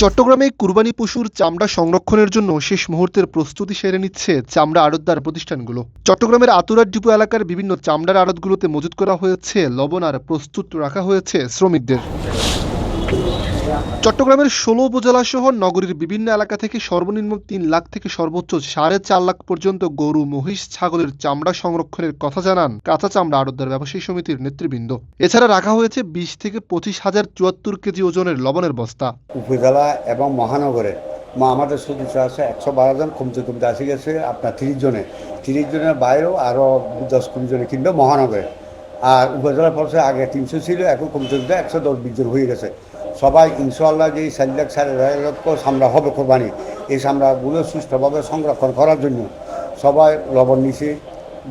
চট্টগ্রামে কুরবানি পশুর চামড়া সংরক্ষণের জন্য শেষ মুহূর্তের প্রস্তুতি সেরে নিচ্ছে চামড়া আড়তদার প্রতিষ্ঠানগুলো। চট্টগ্রামের আতুরার ডিপো এলাকার বিভিন্ন চামড়ার আড়তগুলোতে মজুত করা হয়েছে লবণ আর প্রস্তুত রাখা হয়েছে শ্রমিকদের। চট্টগ্রামের ১৬ উপজেলা সহ নগরীর বিভিন্ন এলাকা থেকে সর্বনিম্ন ৩ লাখ থেকে সর্বোচ্চ ৪.৫ লাখ পর্যন্ত গরু, মহিষ, ছাগলের চামড়া সংরক্ষণের কথা জানান কাঁচা চামড়া আড়তদার ব্যবসায়ী সমিতির নেতৃবৃন্দ। এছাড়া রাখা হয়েছে ২০ থেকে ২৫,০৭৪ কেজি ওজনের লবণের বস্তা। উপজেলা এবং মহানগরে আমাদের সদস্য আছে ১১২ জন, কমতে কমতে আসে গেছে আপনার ৩০ জনের বাইরেও আরও ১০-২০ জনে কিনবে মহানগরে। আর উপজেলার পর্যায়ে আগে ৩০০ ছিল, এখন কমতে কমতে ১১০-২০ জন হয়ে গেছে। সবাই ইনশাআল্লাহ যে ৪ লাখ ৪.৫ লক্ষ চামড়া হবে কোরবানি, এই চামড়াগুলো সুষ্ঠুভাবে সংরক্ষণ করার জন্য সবাই লবণ নিছে,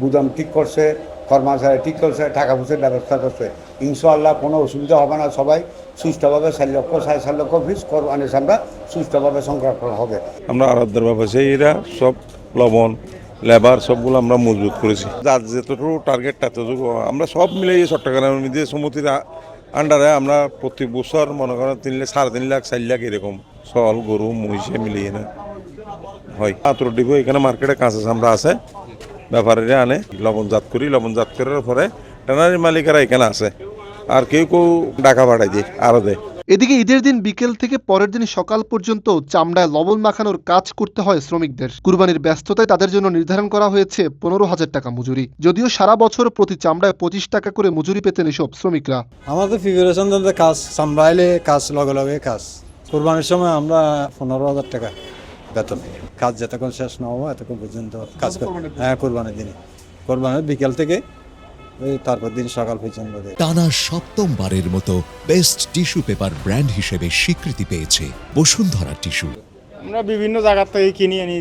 গুদাম ঠিক করছে, কর্মচারী ঠিক করছে, টাকা পয়সার ব্যবস্থা করছে। ইনশাআল্লাহ কোনো অসুবিধা হবে না, সবাই সুষ্ঠুভাবে ৪ লক্ষ ৪.৫ লক্ষ পিস কোরবানি চামড়া সুষ্ঠুভাবে সংরক্ষণ হবে। আমরা আড়তদার ব্যবসায়ীরা সব লবণ, লেবার সবগুলো আমরা মজবুত করেছি। যার যতটুকু টার্গেট ততটুকু আমরা সব মিলে চট্টগ্রামের মধ্যে সমিতির আন্ডারে আমরা প্রতি বছর মনে করেন ৩ লাখ, ৩.৫ লাখ, ৪ লাখ এরকম সল গরু মহিষে মিলিয়ে না হয়। আতুর ডিপো এখানে মার্কেটে কাঁচা চামড়া আছে, ব্যাপারীরা আনে, লবণজাত করার পরে ট্যানারির মালিকেরা এখানে আছে, আর কেউ টাকা পাঠাই দিয়ে আরো দেয়। এদিকে ঈদের দিন বিকেল থেকে পরের দিন সকাল পর্যন্ত চামড়ায় লবণ মাখানোর কাজ করতে হয় শ্রমিকদের। কুরবানির ব্যস্ততায় তাদের জন্য নির্ধারণ করা হয়েছে ১৫,০০০ টাকা মজুরি। যদিও সারা বছর প্রতি চামড়ায় ২৫ টাকা করে মজুরি পেতেন এসব শ্রমিকরা। আমাদের প্রিপারেশন কাজ চামড়াইলে কাজ লগে কাজ। কুরবানির সময় আমরা ১৫,০০০ টাকা বেতন। কাজ যতক্ষণ শেষ না হবো এতক্ষণ পর্যন্ত কাজ করি। হ্যাঁ, কুরবানির দিনে, কুরবানির বিকেল থেকে তারপর দিন সকাল পর্যন্ত। টানা সপ্তমবারের মতো বেস্ট টিস্যু পেপার ব্র্যান্ড হিসেবে স্বীকৃতি পেয়েছে বসুন্ধরা টিস্যু। আমরা বিভিন্ন জায়গা থেকে কিনে আনি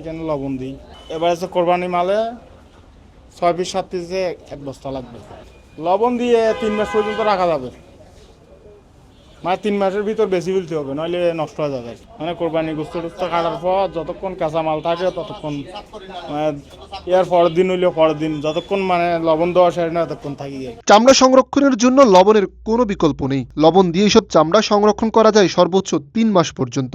এখানে লবণ দিই। এবার হচ্ছে কোরবানি মালে ৬ পিস ৭ পিসে ১ বস্তা লাগবে। লবণ দিয়ে ৩ মাস পর্যন্ত রাখা যাবে, মানে 3 মাসের ভিতর বেশি ফেলতে হবে, নইলে নষ্ট হয়ে যাবে। মানে কোরবানি গোস্ত কাটার পর যতক্ষণ কাঁচা মাল থাকে ততক্ষণ, এর পরের দিন হইলে পরের দিন, যতক্ষণ মানে লবণ দেওয়া শেষ না ততক্ষণ থাকি যায়। চামড়া সংরক্ষণের জন্য লবণের কোনো বিকল্প নেই। লবণ দিয়ে এসব চামড়া সংরক্ষণ করা যায় সর্বোচ্চ ৩ মাস পর্যন্ত।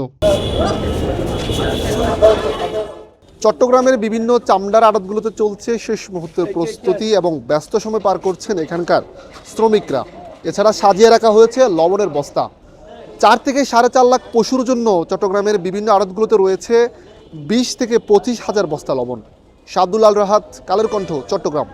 চট্টগ্রামের বিভিন্ন চামড়ার আড়তগুলোতে চলছে শেষ মুহূর্তের প্রস্তুতি এবং ব্যস্ত সময় পার করছেন এখানকার শ্রমিকরা। এছাড়া সাজিয়ে রাখা হয়েছে লবণের বস্তা। ৪ থেকে ৪.৫ লাখ পশুর জন্য চট্টগ্রামের বিভিন্ন আড়তগুলোতে রয়েছে ২০ থেকে ২৫ হাজার বস্তা লবণ। শাবদুল আল রাহাত, কালের কণ্ঠ, চট্টগ্রাম।